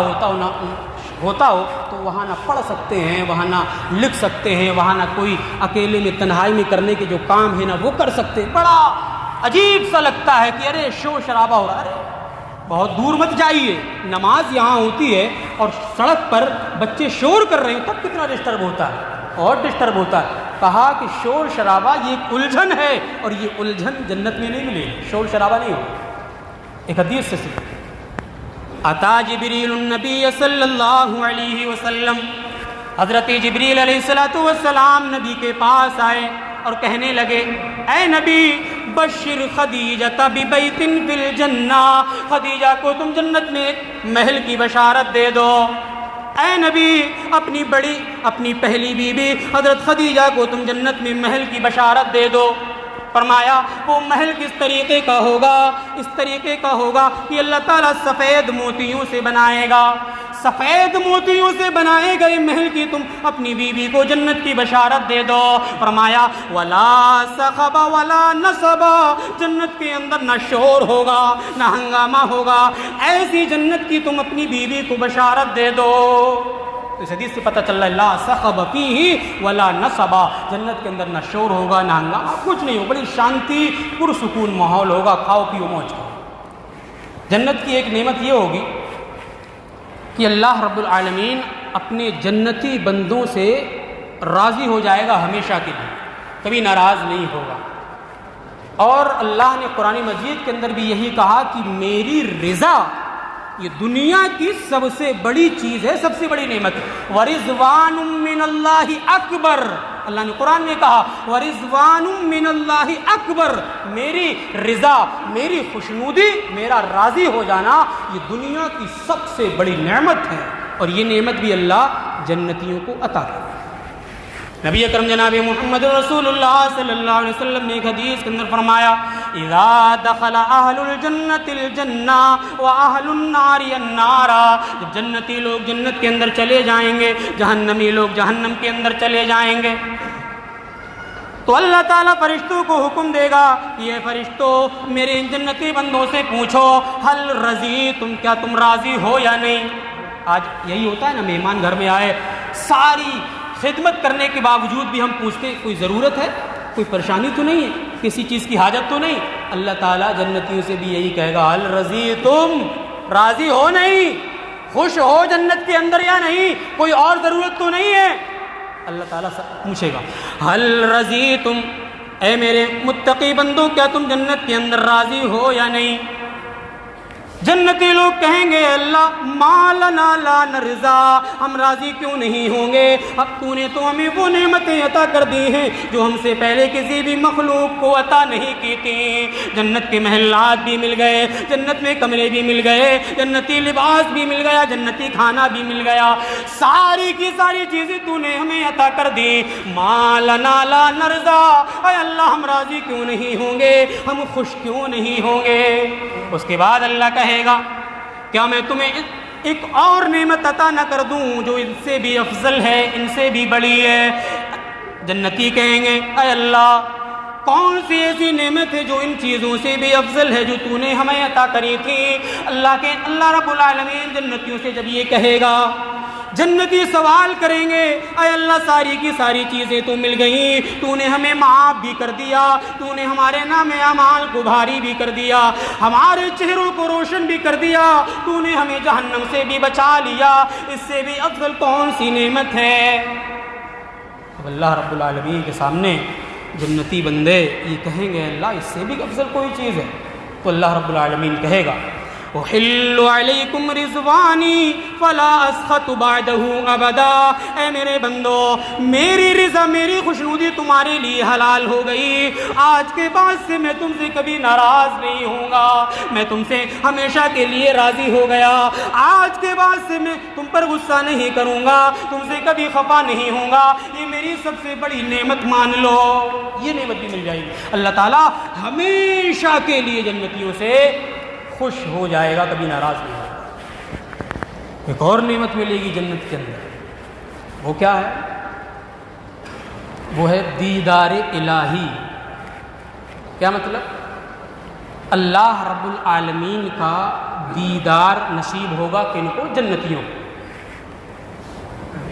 ہوتا ہو تو وہاں نہ پڑھ سکتے ہیں، وہاں نہ لکھ سکتے ہیں، وہاں نہ کوئی اکیلے میں تنہائی میں کرنے کے جو کام ہے نہ وہ کر سکتے. بڑا عجیب سا لگتا ہے کہ ارے شور شرابہ ہو رہا ہے. ارے بہت دور مت جائیے، نماز یہاں ہوتی ہے اور سڑک پر بچے شور کر رہے ہیں تب کتنا ڈسٹرب ہوتا ہے اور ڈسٹرب ہوتا ہے. کہا کہ شور شرابہ یہ ایک الجھن ہے اور یہ الجھن جنت میں نہیں ملے گی، شور شرابہ نہیں ہوگا. ایک حدیث سے سن، اتا جبریل النبی صلی اللہ علیہ وسلم، حضرت جبریل علیہ السلام نبی کے پاس آئے اور کہنے لگے اے نبی بشر خدیجہ ببیت فی الجنہ، خدیجہ کو تم جنت میں ایک محل کی بشارت دے دو. اے نبی اپنی پہلی بیوی حضرت خدیجہ کو تم جنت میں محل کی بشارت دے دو. فرمایا وہ محل کس طریقے کا ہوگا؟ اس طریقے کا ہوگا کہ اللہ تعالیٰ سفید موتیوں سے بنائے گا. سفید موتیوں سے بنائے گئے محل کی تم اپنی بیوی کو جنت کی بشارت دے دو. فرمایا ولا صخب ولا نصب، جنت کے اندر نہ شور ہوگا نہ ہنگامہ ہوگا، ایسی جنت کی تم اپنی بیوی کو بشارت دے دو. اس حدیث سے پتہ چل رہا ہے لا صخب فیہ ولا نصب، جنت کے اندر نہ شور ہوگا نہ ہنگامہ، کچھ نہیں ہوگا، بڑی شانتی پرسکون ماحول ہوگا، کھاؤ پیو موج کرو. جنت کی ایک نعمت یہ ہوگی کہ اللہ رب العالمین اپنے جنتی بندوں سے راضی ہو جائے گا ہمیشہ کے لیے، کبھی ناراض نہیں ہوگا. اور اللہ نے قرآن مجید کے اندر بھی یہی کہا کہ میری رضا یہ دنیا کی سب سے بڑی چیز ہے، سب سے بڑی نعمت ہے. وَرِضْوَانٌ مِّنَ اللَّهِ أَكْبَرُ، اللہ نے قرآن میں کہا وَرِضْوَانٌ مِّنَ اللَّهِ أَكْبَرُ، میری رضا، میری خوشنودی، میرا راضی ہو جانا یہ دنیا کی سب سے بڑی نعمت ہے. اور یہ نعمت بھی اللہ جنتیوں کو عطا کرے. نبی اکرم جناب محمد رسول اللہ صلی اللہ علیہ وسلم نے ایک حدیث کے اندر فرمایا اذا دخل اہل الجنت الجنہ واہل النار النار، جب جنتی لوگ جنت کے اندر چلے جائیں گے، جہنمی لوگ جہنم کے اندر چلے جائیں گے، تو اللہ تعالیٰ فرشتوں کو حکم دے گا کہ یہ فرشتوں میرے جنتی بندوں سے پوچھو حل رضیتم، کیا تم راضی ہو یا نہیں. آج یہی ہوتا ہے نا، مہمان گھر میں آئے، ساری خدمت کرنے کے باوجود بھی ہم پوچھتے ہیں کوئی ضرورت ہے، کوئی پریشانی تو نہیں ہے، کسی چیز کی حاجت تو نہیں. اللہ تعالیٰ جنتیوں سے بھی یہی کہے گا حل رضیتم، راضی ہو نہیں، خوش ہو جنت کے اندر یا نہیں، کوئی اور ضرورت تو نہیں ہے. اللہ تعالیٰ پوچھے گا حل رضیتم، اے میرے متقی بندوں کیا تم جنت کے اندر راضی ہو یا نہیں. جنتی لوگ کہیں گے اللہ ما لنا لا نرضا، ہم راضی کیوں نہیں ہوں گے، اب تو نے تو ہمیں وہ نعمتیں عطا کر دی ہیں جو ہم سے پہلے کسی بھی مخلوق کو عطا نہیں کی تھی. جنت کے محلات بھی مل گئے، جنت میں کمرے بھی مل گئے، جنتی لباس بھی مل گیا، جنتی کھانا بھی مل گیا، ساری کی ساری چیزیں تو نے ہمیں عطا کر دی. ما لنا لا نرضا، اے اللہ ہم راضی کیوں نہیں ہوں گے، ہم خوش کیوں نہیں ہوں گے. اس کے بعد اللہ کہے گا کیا میں تمہیں ایک اور نعمت عطا نہ کر دوں جو ان سے بھی افضل ہے، ان سے بھی بڑی ہے. جنتی کہیں گے اے اللہ کون سی ایسی نعمت ہے جو ان چیزوں سے بھی افضل ہے جو تو نے ہمیں عطا کری تھی. اللہ رب العالمین جنتیوں سے جب یہ کہے گا جنتی سوال کریں گے اے اللہ ساری کی ساری چیزیں تو مل گئیں، تو نے ہمیں معاف بھی کر دیا، تو نے ہمارے نام اعمال کو بھاری بھی کر دیا، ہمارے چہروں کو روشن بھی کر دیا، تو نے ہمیں جہنم سے بھی بچا لیا، اس سے بھی افضل کون سی نعمت ہے؟ اب اللہ رب العالمین کے سامنے جنتی بندے یہ کہیں گے اللہ اس سے بھی افضل کوئی چیز ہے؟ تو اللہ رب العالمین کہے گا احل علیکم رضوانی فلا اسخط بعدہ ابدا، اے میرے بندو میری رضا میری خوشنودی تمہارے لیے حلال ہو گئی، آج کے بعد سے میں تم سے کبھی ناراض نہیں ہوں گا، میں تم سے ہمیشہ کے لیے راضی ہو گیا، آج کے بعد سے میں تم پر غصہ نہیں کروں گا، تم سے کبھی خفا نہیں ہوں گا، یہ میری سب سے بڑی نعمت مان لو، یہ نعمت بھی مل جائے گی۔ اللہ تعالیٰ ہمیشہ کے لیے جنتیوں سے خوش ہو جائے گا، کبھی ناراض نہیں ہوگا۔ ایک اور نعمت ملے گی جنت کے اندر، وہ کیا ہے؟ وہ ہے دیدار الہی۔ کیا مطلب؟ اللہ رب العالمین کا دیدار نصیب ہوگا کن کو؟ جنتیوں۔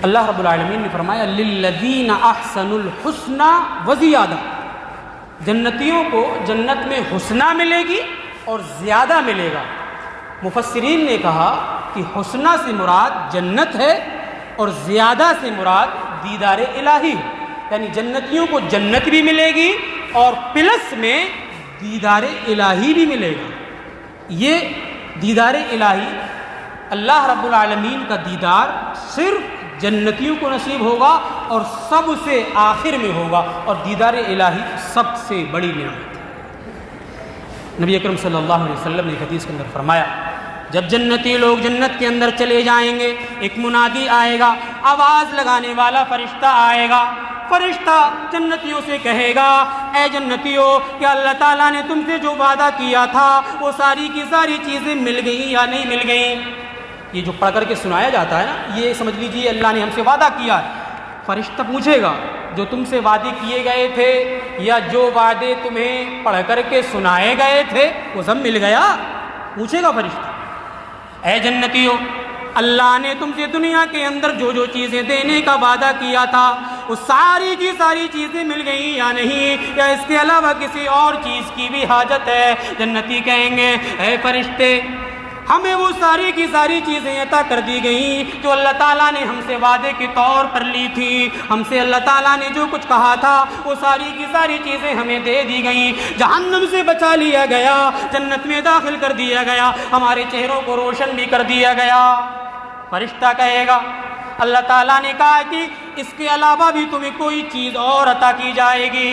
اللہ رب العالمین نے فرمایا للذین احسنوا الحسنى وزیادہ، جنتیوں کو جنت میں حسنہ ملے گی اور زیادہ ملے گا۔ مفسرین نے کہا کہ حسنہ سے مراد جنت ہے اور زیادہ سے مراد دیدار الہی ہے، یعنی جنتیوں کو جنت بھی ملے گی اور پلس میں دیدار الہی بھی ملے گا۔ یہ دیدار الہی اللہ رب العالمین کا دیدار صرف جنتیوں کو نصیب ہوگا اور سب سے آخر میں ہوگا، اور دیدار الہی سب سے بڑی نعمت ہے۔ نبی اکرم صلی اللہ علیہ وسلم نے حدیث کے اندر فرمایا جب جنتی لوگ جنت کے اندر چلے جائیں گے، ایک منادی آئے گا، آواز لگانے والا فرشتہ آئے گا، فرشتہ جنتیوں سے کہے گا اے جنتیوں کیا اللہ تعالیٰ نے تم سے جو وعدہ کیا تھا وہ ساری کی ساری چیزیں مل گئیں یا نہیں مل گئیں؟ یہ جو پڑھ کر کے سنایا جاتا ہے نا، یہ سمجھ لیجیے اللہ نے ہم سے وعدہ کیا ہے۔ فرشتہ پوچھے گا جو تم سے وعدے کیے گئے تھے یا جو وعدے تمہیں پڑھ کر کے سنائے گئے تھے وہ سب مل گیا؟ پوچھے گا فرشتہ اے جنتیوں اللہ نے تم سے دنیا کے اندر جو جو چیزیں دینے کا وعدہ کیا تھا وہ ساری کی ساری چیزیں مل گئیں یا نہیں، یا اس کے علاوہ کسی اور چیز کی بھی حاجت ہے؟ جنتی کہیں گے اے فرشتے ہمیں وہ ساری کی ساری چیزیں عطا کر دی گئیں جو اللہ تعالیٰ نے ہم سے وعدے کے طور پر لی تھی، ہم سے اللہ تعالیٰ نے جو کچھ کہا تھا وہ ساری کی ساری چیزیں ہمیں دے دی گئیں، جہنم سے بچا لیا گیا، جنت میں داخل کر دیا گیا، ہمارے چہروں کو روشن بھی کر دیا گیا۔ فرشتہ کہے گا اللہ تعالیٰ نے کہا کہ اس کے علاوہ بھی تمہیں کوئی چیز اور عطا کی جائے گی۔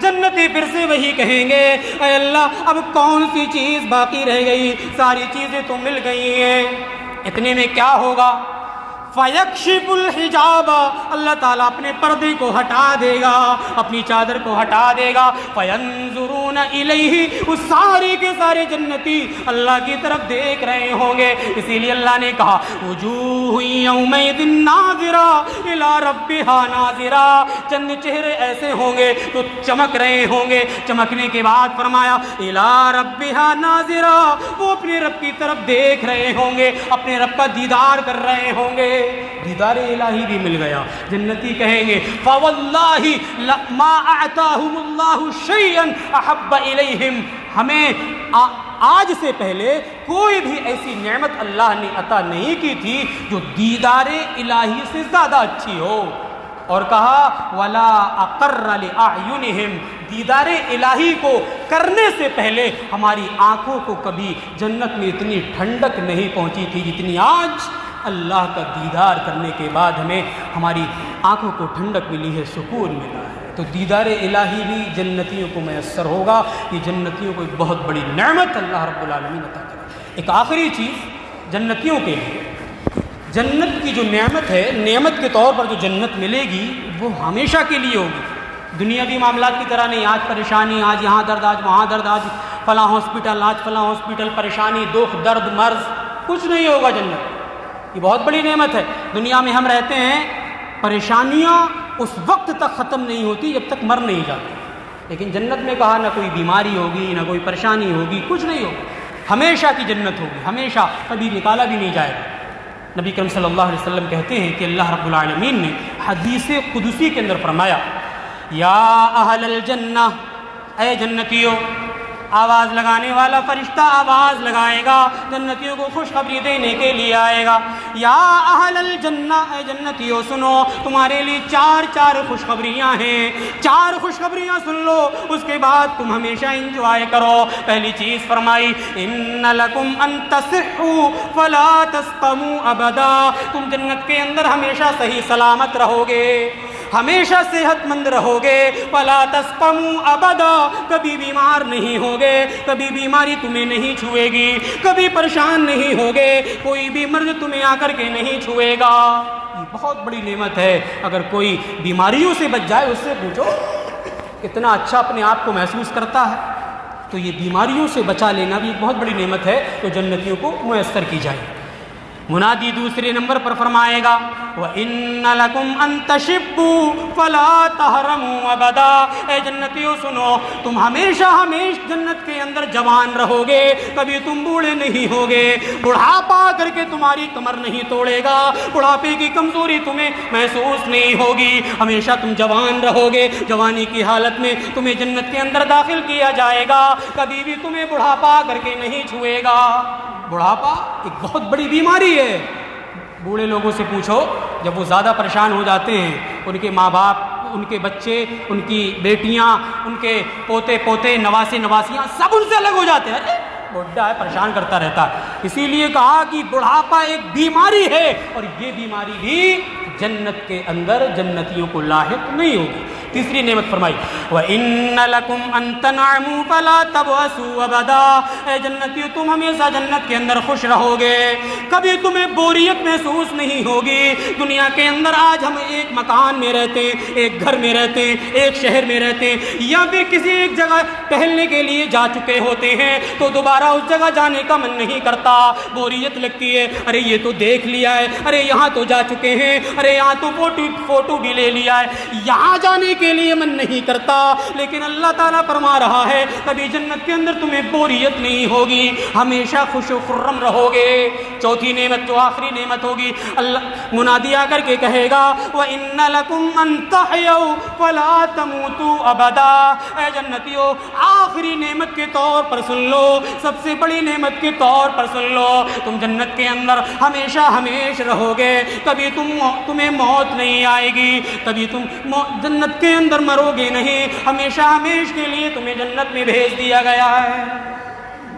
جنتی پھر سے وہی کہیں گے اے اللہ اب کون سی چیز باقی رہ گئی؟ ساری چیزیں تو مل گئی ہیں۔ اتنے میں کیا ہوگا؟ فَيَكْشِفُ الْحِجَابَ، اللہ تعالیٰ اپنے پردے کو ہٹا دے گا، اپنی چادر کو ہٹا دے گا۔ فَيَنظُرُونَ إِلَيْهِ، وہ سارے کے سارے جنتی اللہ کی طرف دیکھ رہے ہوں گے، اسی لیے اللہ نے کہا وجوہ یومئذ ناظرہ الی ربہا ناظرہ، چند چہرے ایسے ہوں گے تو چمک رہے ہوں گے، چمکنے کے بعد فرمایا الی ربہا ناظرہ، وہ اپنے رب کی طرف دیکھ رہے ہوں گے، اپنے رب کا دیدار کر رہے ہوں گے۔ دیدار الہی بھی مل گیا۔ جنتی کہیں گے فواللہ ما اعطاہم اللہ شیئا احب الیہم، ہمیں آج سے پہلے کوئی بھی ایسی نعمت اللہ نے عطا نہیں کی تھی جو دیدار الہی سے زیادہ اچھی ہو، اور کہا ولا اقر لاعینہم، دیدار الہی کو کرنے سے پہلے ہماری آنکھوں کو کبھی جنت میں اتنی ٹھنڈک نہیں پہنچی تھی جتنی آج اللہ کا دیدار کرنے کے بعد ہمیں ہماری آنکھوں کو ٹھنڈک ملی ہے، سکون ملا ہے۔ تو دیدار الہی بھی جنتیوں کو میسر ہوگا، یہ جنتیوں کو ایک بہت بڑی نعمت اللہ رب العالمین عطا کرے۔ ایک آخری چیز جنتیوں کے لیے، جنت کی جو نعمت ہے، نعمت کے طور پر جو جنت ملے گی وہ ہمیشہ کے لیے ہوگی، دنیاوی معاملات کی طرح نہیں، آج پریشانی، آج یہاں درد، آج وہاں درد، آج فلاں ہاسپٹل، آج فلاں ہاسپٹل، پریشانی، دکھ، درد، مرض، کچھ نہیں ہوگا جنت۔ یہ بہت بڑی نعمت ہے۔ دنیا میں ہم رہتے ہیں، پریشانیاں اس وقت تک ختم نہیں ہوتی جب تک مر نہیں جاتے، لیکن جنت میں کہا نہ کوئی بیماری ہوگی، نہ کوئی پریشانی ہوگی، کچھ نہیں ہوگا، ہمیشہ کی جنت ہوگی، ہمیشہ، کبھی نکالا بھی نہیں جائے گا۔ نبی کریم صلی اللہ علیہ وسلم کہتے ہیں کہ اللہ رب العالمین نے حدیث قدسی کے اندر فرمایا، یا اہل الجنہ، اے جنتیوں، آواز لگانے والا فرشتہ آواز لگائے گا، جنتیوں کو خوشخبری دینے کے لیے آئے گا، یا اہل الجنہ، اے جنتیوں سنو، تمہارے لیے چار خوشخبریاں ہیں، 4 خوشخبریاں سن لو، اس کے بعد تم ہمیشہ انجوائے کرو۔ پہلی چیز فرمائی، ان لکم ان تصحوا فلا تسقموا ابدا، تم جنت کے اندر ہمیشہ صحیح سلامت رہو گے، ہمیشہ صحت مند رہو گے، فلا تسقموا ابدا، کبھی بیمار نہیں ہوگے، کبھی بیماری تمہیں نہیں چھوئے گی، کبھی پریشان نہیں ہوگے، کوئی بھی مرض تمہیں آ کر کے نہیں چھوئے گا۔ یہ بہت بڑی نعمت ہے۔ اگر کوئی بیماریوں سے بچ جائے، اس سے پوچھو کتنا اچھا اپنے آپ کو محسوس کرتا ہے۔ تو یہ بیماریوں سے بچا لینا بھی ایک بہت بڑی نعمت ہے جو جنتیوں کو میسر کی جائے۔ منادی دوسرے نمبر پر فرمائے گا، وَإِنَّ لَكُمْ أَن تَشِبُّوا فَلَا تَحْرَمُوا أَبَدًا، اے جنتیوں سنو، تم ہمیشہ جنت کے اندر جوان رہو گے، کبھی تم بوڑھے نہیں ہوگے، بڑھاپا کر کے تمہاری کمر نہیں توڑے گا، بڑھاپے کی کمزوری تمہیں محسوس نہیں ہوگی، ہمیشہ تم جوان رہو گے، جوانی کی حالت میں تمہیں جنت کے اندر داخل کیا جائے گا، کبھی بھی تمہیں بڑھاپا کر کے نہیں چھوئے گا۔ بڑھاپا ایک بہت بڑی بیماری ہے۔ بوڑھے لوگوں سے پوچھو، جب وہ زیادہ پریشان ہو جاتے ہیں، ان کے ماں باپ، ان کے بچے، ان کی بیٹیاں، ان کے پوتے نواسے نواسیاں سب ان سے الگ ہو جاتے ہیں، ارے بوڑھا ہے، پریشان کرتا رہتا ہے۔ اسی لیے کہا کہ بڑھاپا ایک بیماری ہے، اور یہ بیماری بھی جنت کے اندر جنتیوں کو لاحق نہیں ہوگی۔ تیسری نعمت فرمائی، وَإِنَّ لَكُمْ أَن تَنْعَمُوا فَلَا تَبْأَسُوا أَبَدًا، اے جنتیوں تم ہمیشہ جنت کے اندر خوش رہو گے، کبھی تمہیں بوریت محسوس نہیں ہوگی۔ دنیا کے اندر آج ہم ایک مکان میں رہتے ہیں، ایک گھر میں رہتے ہیں، ایک شہر میں رہتے ہیں، یا پھر کسی ایک جگہ ٹہلنے کے لیے جا چکے ہوتے ہیں تو دوبارہ اس جگہ جانے کا من نہیں کرتا، بوریت لگتی ہے، ارے یہ تو دیکھ لیا ہے، ارے یہاں تو جا چکے ہیں، ارے یہاں تو فوٹو بھی لے لیا ہے، یہاں جانے کے لیے من نہیں کرتا۔ لیکن اللہ تعالیٰ فرما رہا ہے کبھی جنت کے اندر تمہیں بوریت نہیں ہوگی، ہمیشہ خوش و خرم رہو گے۔ چوتھی نعمت جو آخری نعمت ہوگی، اللہ منادی آ کر کے کہے گا، وَإِنَّ لَكُمْ أَن تَحْيَوْا فَلَا تَمُوتُوا أَبَدًا، اے جنتیوں آخری نعمت کے طور پر سن لو، سب سے بڑی نعمت کے طور پر سن لو، تم جنت کے اندر ہمیشہ رہو گے، کبھی تمہیں موت نہیں آئے گی، کبھی تم جنت کے اندر مرو گے نہیں، ہمیشہ کے لیے تمہیں جنت میں بھیج دیا گیا ہے۔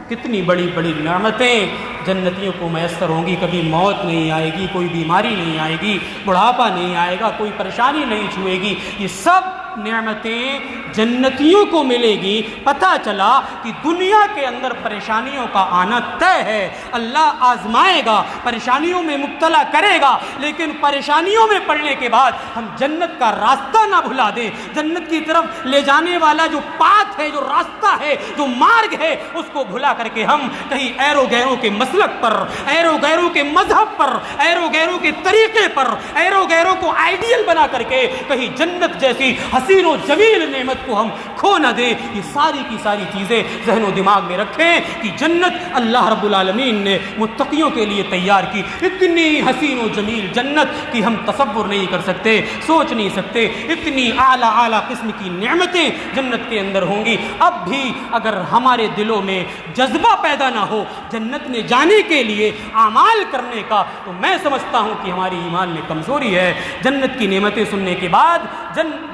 کتنی بڑی بڑی نعمتیں جنتیوں کو میسر ہوں گی، کبھی موت نہیں آئے گی، کوئی بیماری نہیں آئے گی، بڑھاپا نہیں آئے گا، کوئی پریشانی نہیں چھوئے گی، یہ سب نعمتیں جنتیوں کو ملے گی۔ پتہ چلا کہ دنیا کے اندر پریشانیوں کا آنا طے ہے، اللہ آزمائے گا، پریشانیوں میں مبتلا کرے گا، لیکن پریشانیوں میں پڑنے کے بعد ہم جنت کا راستہ نہ بھلا دیں، جنت کی طرف لے جانے والا جو پاتھ ہے، جو راستہ ہے، جو مارگ ہے، اس کو بھلا کر کے ہم کہیں ایرو گیرو کے مسلک پر، ایرو گیرو کے مذہب پر، ایرو گیرو کے طریقے پر، ایرو گیرو کو آئیڈیل بنا کر کے کہیں جنت جیسی حسین و جمیل نعمت کو ہم کھو نہ دیں۔ یہ ساری کی ساری چیزیں ذہن و دماغ میں رکھیں کہ جنت اللہ رب العالمین نے متقیوں کے لیے تیار کی، اتنی حسین و جمیل جنت کی ہم تصور نہیں کر سکتے، سوچ نہیں سکتے، اتنی اعلیٰ قسم کی نعمتیں جنت کے اندر ہوں گی۔ اب بھی اگر ہمارے دلوں میں جذبہ پیدا نہ ہو جنت میں جانے کے لیے اعمال کرنے کا، تو میں سمجھتا ہوں کہ ہماری ایمان میں کمزوری ہے۔ جنت کی نعمتیں سننے کے بعد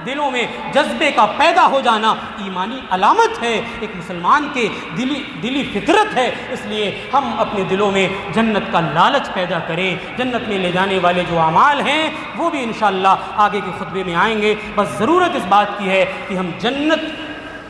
دلوں میں جذبے کا پیدا ہو جانا ایمانی علامت ہے، ایک مسلمان کے دلی فطرت ہے۔ اس لیے ہم اپنے دلوں میں جنت کا لالچ پیدا کریں، جنت میں لے جانے والے جو اعمال ہیں وہ بھی انشاءاللہ آگے کے خطبے میں آئیں گے۔ بس ضرورت اس بات کی ہے کہ ہم جنت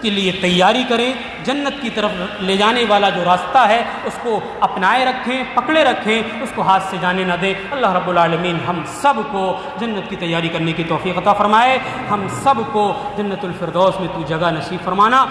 کے لیے تیاری کریں، جنت کی طرف لے جانے والا جو راستہ ہے اس کو اپنائے رکھیں، پکڑے رکھیں، اس کو ہاتھ سے جانے نہ دیں۔ اللہ رب العالمین ہم سب کو جنت کی تیاری کرنے کی توفیق عطا فرمائے، ہم سب کو جنت الفردوس میں تو جگہ نصیب فرمانا۔